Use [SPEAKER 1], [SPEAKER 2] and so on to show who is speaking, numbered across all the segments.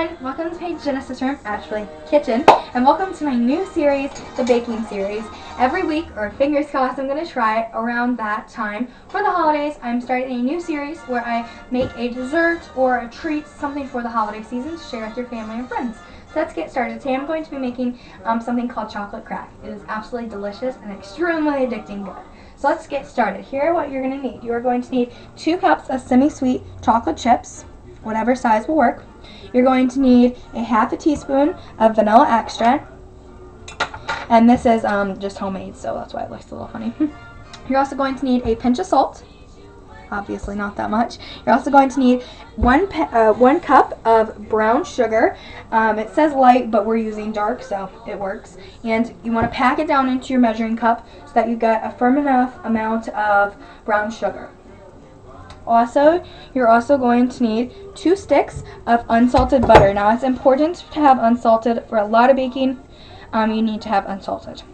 [SPEAKER 1] everyone, welcome to my Genesis room, actually kitchen, and welcome to my new series, the baking series. Every week, or fingers crossed, I'm going to try around that time. For the holidays, I'm starting a new series where I make a dessert or a treat, something for the holiday season to share with your family and friends. So let's get started. Today I'm going to be making something called chocolate crack. It is absolutely delicious and extremely addicting good. So let's get started. Here are what you're going to need. You are going to need 2 cups of semi-sweet chocolate chips, whatever size will work. You're going to need a ½ teaspoon of vanilla extract, and this is just homemade, so that's why it looks a little funny. You're also going to need a pinch of salt, obviously not that much. You're also going to need 1 cup of brown sugar. It says light, but we're using dark, so it works. And you want to pack it down into your measuring cup so that you get a firm enough amount of brown sugar. Also, you're also going to need 2 sticks of unsalted butter. Now, it's important to have unsalted. For a lot of baking, you need to have unsalted.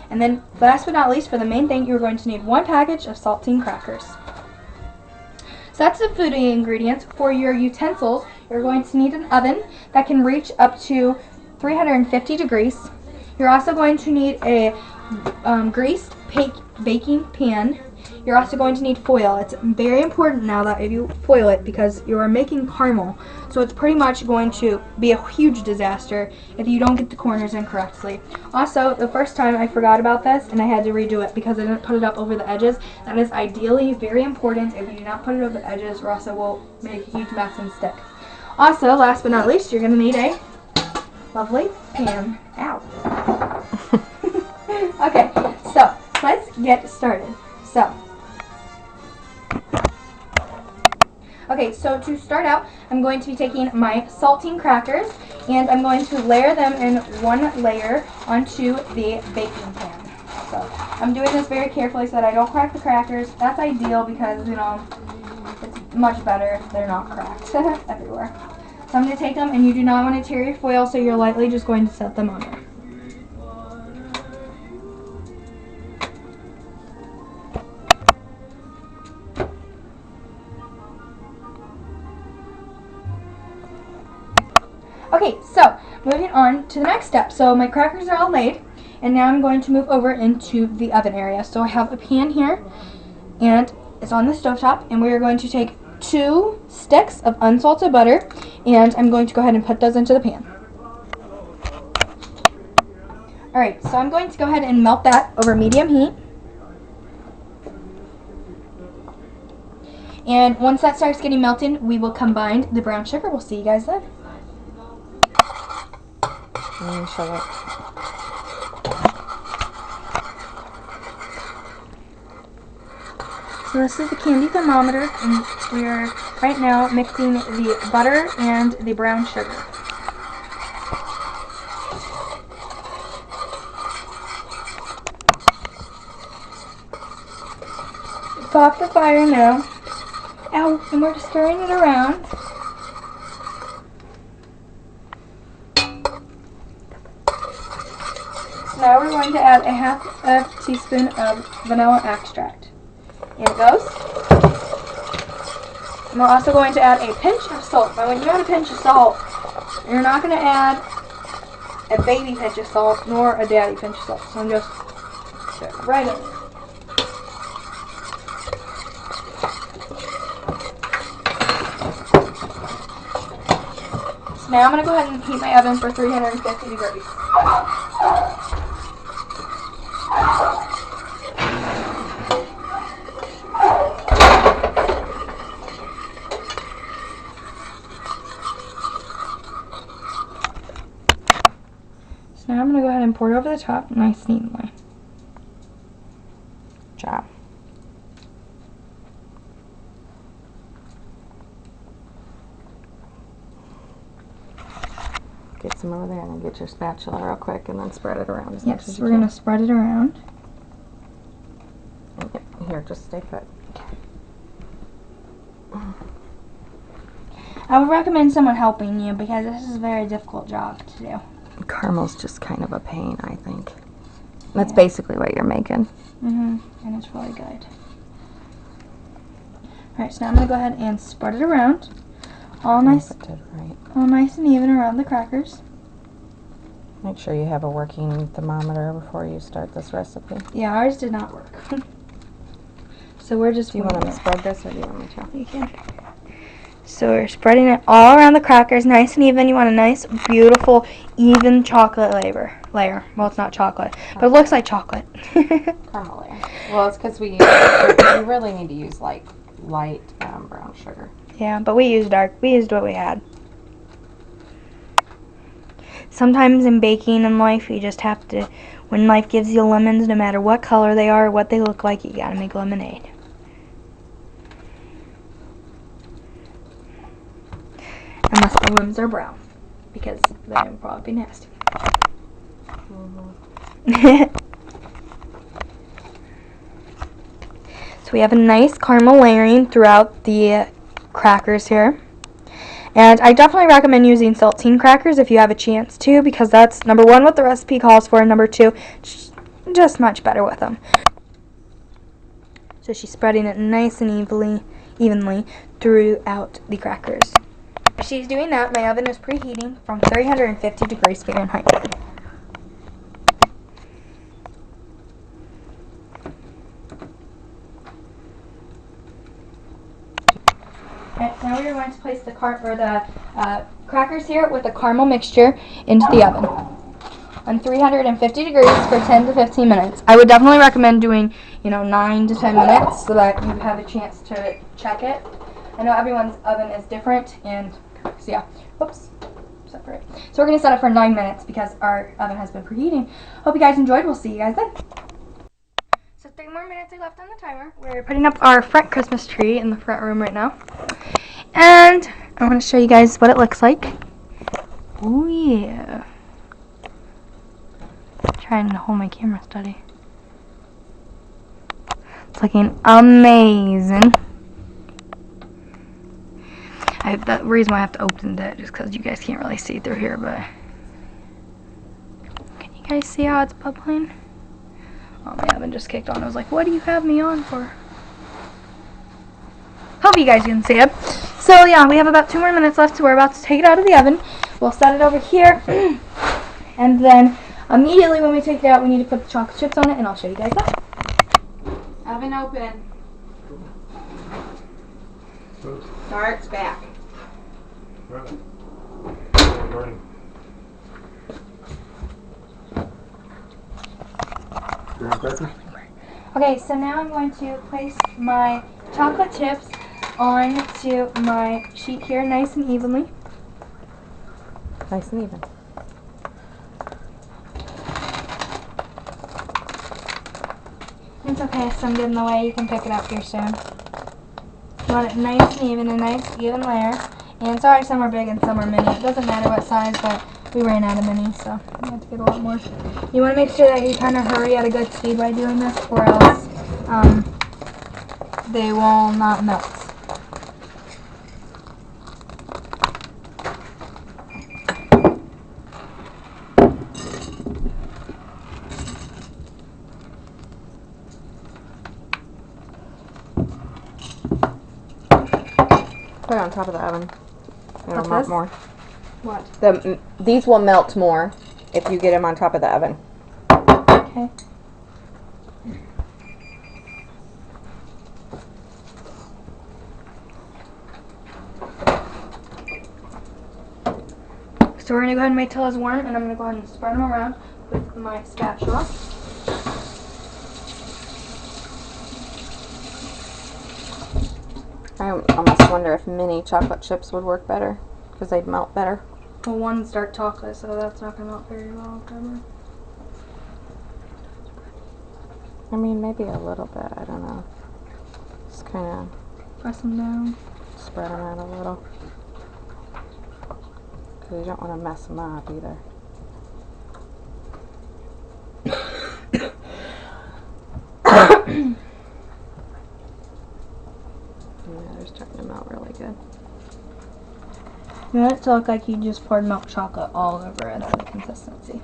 [SPEAKER 1] And then, last but not least, for the main thing, you're going to need 1 package of saltine crackers. So that's the food ingredients. For your utensils, you're going to need an oven that can reach up to 350 degrees. You're also going to need a greased baking pan. You're also going to need foil. It's very important now that if you foil it, because you are making caramel, so it's pretty much going to be a huge disaster if you don't get the corners in correctly. Also, the first time I forgot about this and I had to redo it because I didn't put it up over the edges. That is ideally very important. If you do not put it over the edges, or else it will make a huge mess and stick. Also, last but not least, you're going to need a lovely pan. Ow. Okay, so let's get started. So to start out, I'm going to be taking my saltine crackers and I'm going to layer them in 1 layer onto the baking pan. So I'm doing this very carefully so that I don't crack the crackers. That's ideal because, you know, it's much better if they're not cracked everywhere. So I'm going to take them, and you do not want to tear your foil, so you're lightly just going to set them on there. Okay, so moving on to the next step. So my crackers are all laid, and now I'm going to move over into the oven area. So I have a pan here, and it's on the stovetop, and we are going to take 2 sticks of unsalted butter, and I'm going to go ahead and put those into the pan. Alright, so I'm going to go ahead and melt that over medium heat. And once that starts getting melted, we will combine the brown sugar. We'll see you guys then.
[SPEAKER 2] Show it.
[SPEAKER 1] So this is the candy thermometer, and we are right now mixing the butter and the brown sugar. It's off the fire now. Ow, and we're stirring it around. Now we're going to add a ½ teaspoon of vanilla extract. In it goes. And we're also going to add a pinch of salt. Now when you add a pinch of salt, you're not going to add a baby pinch of salt nor a daddy pinch of salt. So I'm just right in. So now I'm going to go ahead and heat my oven for 350 degrees. So now I'm going to go ahead and pour it over the top nice and evenly.
[SPEAKER 2] Job. Get some over there and then get your spatula real quick and then spread it around as much as
[SPEAKER 1] Yes,
[SPEAKER 2] you
[SPEAKER 1] we're
[SPEAKER 2] can.
[SPEAKER 1] going to spread it around.
[SPEAKER 2] Okay. Here, just stay put.
[SPEAKER 1] I would recommend someone helping you because this is a very difficult job to do.
[SPEAKER 2] Caramel's just kind of a pain, I think. That's basically what you're making.
[SPEAKER 1] And it's really good. Alright, so now I'm going to go ahead and spread it around. All nice,
[SPEAKER 2] It did right.
[SPEAKER 1] all nice and even around the crackers.
[SPEAKER 2] Make sure you have a working thermometer before you start this recipe.
[SPEAKER 1] Yeah, ours did not work. So we're just.
[SPEAKER 2] Do you want to spread this, or do you want me to?
[SPEAKER 1] You can. So we're spreading it all around the crackers, nice and even. You want a nice, beautiful, even chocolate layer. Well, it's not chocolate, but it looks like chocolate.
[SPEAKER 2] Caramel layer. Well, it's because we really need to use like light brown sugar.
[SPEAKER 1] Yeah, but we used dark. We used what we had. Sometimes in baking and life, you just have to, when life gives you lemons, no matter what color they are or what they look like, you gotta make lemonade. Unless the limbs are brown, because then it would probably be nasty. So we have a nice caramel layering throughout the crackers here. And I definitely recommend using saltine crackers if you have a chance to, because that's number one what the recipe calls for, and number two, just much better with them. So she's spreading it nice and evenly throughout the crackers. She's doing that. My oven is preheating from 350 degrees Fahrenheit. Okay, now we are going to place the crackers here with the caramel mixture into the oven on 350 degrees for 10 to 15 minutes. I would definitely recommend doing, 9 to 10 minutes so that you have a chance to check it. I know everyone's oven is different, and so yeah, whoops, separate. So we're going to set it for 9 minutes because our oven has been preheating. Hope you guys enjoyed. We'll see you guys then. So 3 more minutes are left on the timer. We're putting up our front Christmas tree in the front room right now. And I want to show you guys what it looks like. Oh yeah. Trying to hold my camera steady. It's looking amazing. The reason why I have to open it is because you guys can't really see through here, but can you guys see how it's bubbling? Oh, my oven just kicked on. I was like, what do you have me on for? Hope you guys can see it. So yeah, we have about 2 more minutes left, so we're about to take it out of the oven. We'll set it over here. And then immediately when we take it out, we need to put the chocolate chips on it, and I'll show you guys that.
[SPEAKER 2] Oven open. Starts back.
[SPEAKER 3] Burning.
[SPEAKER 1] Okay, so now I'm going to place my chocolate chips onto my sheet here nice and evenly.
[SPEAKER 2] Nice and even.
[SPEAKER 1] It's okay, some get in the way. You can pick it up here soon. You want it nice and even, a nice even layer. And sorry, some are big and some are mini. It doesn't matter what size, but we ran out of mini, so we have to get a lot more. You want to make sure that you kind of hurry at a good speed by doing this, or else they will not melt.
[SPEAKER 2] Put it on top of the oven. It'll
[SPEAKER 1] What's
[SPEAKER 2] melt
[SPEAKER 1] this?
[SPEAKER 2] more.
[SPEAKER 1] What?
[SPEAKER 2] These will melt more if you get them on top of the oven.
[SPEAKER 1] Okay. So we're going to go ahead and wait till it's warm, and I'm going to go ahead and spread them around with my spatula.
[SPEAKER 2] I almost wonder if mini chocolate chips would work better, because they'd melt better.
[SPEAKER 1] Well, one's dark chocolate, so that's not going to melt very well. Probably.
[SPEAKER 2] I mean, maybe a little bit, I don't know. Just kind of
[SPEAKER 1] Press them down.
[SPEAKER 2] spread them out a little. Because you don't want to mess them up either. Yeah, they're starting to melt really good.
[SPEAKER 1] You want it to look like you just poured milk chocolate all over it, the consistency.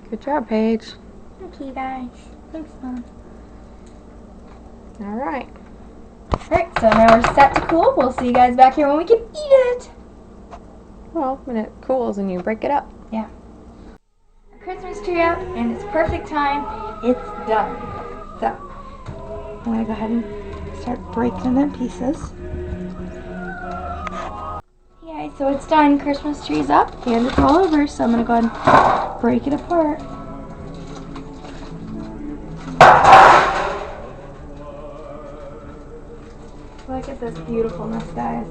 [SPEAKER 2] Good job, Paige.
[SPEAKER 1] Thank you guys. Thanks, Mom.
[SPEAKER 2] Alright.
[SPEAKER 1] Alright, so now we're set to cool. We'll see you guys back here when we can eat it.
[SPEAKER 2] Well, when it cools and you break it up.
[SPEAKER 1] Yeah. Christmas tree out, and it's perfect time. It's done. So, I'm going to go ahead and start breaking them in pieces. Yay, so it's done. Christmas tree's up, and it's all over, so I'm going to go ahead and break it apart. Look at this beautifulness, guys.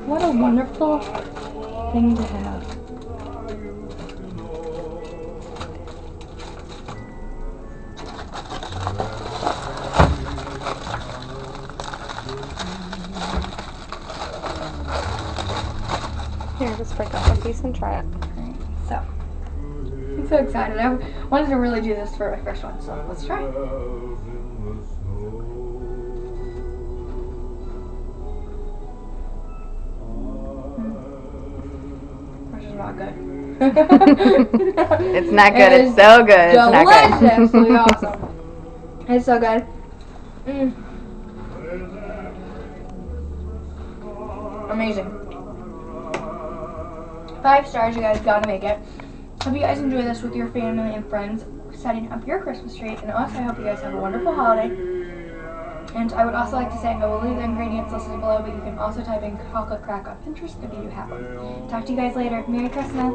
[SPEAKER 1] What a wonderful thing to have.
[SPEAKER 2] Here, just break up a piece and try it.
[SPEAKER 1] So, I'm so excited. I wanted to really do this for my first one, so let's try. Which is not good.
[SPEAKER 2] It's not good. It's so good. It's not good.
[SPEAKER 1] Deliciously awesome. It's so good. Amazing. 5 stars, you guys gotta make it. Hope you guys enjoy this with your family and friends, setting up your Christmas tree, and also I hope you guys have a wonderful holiday. And I would also like to say I will leave the ingredients listed below, but you can also type in chocolate crack on Pinterest if you do have them. Talk to you guys later. Merry Christmas.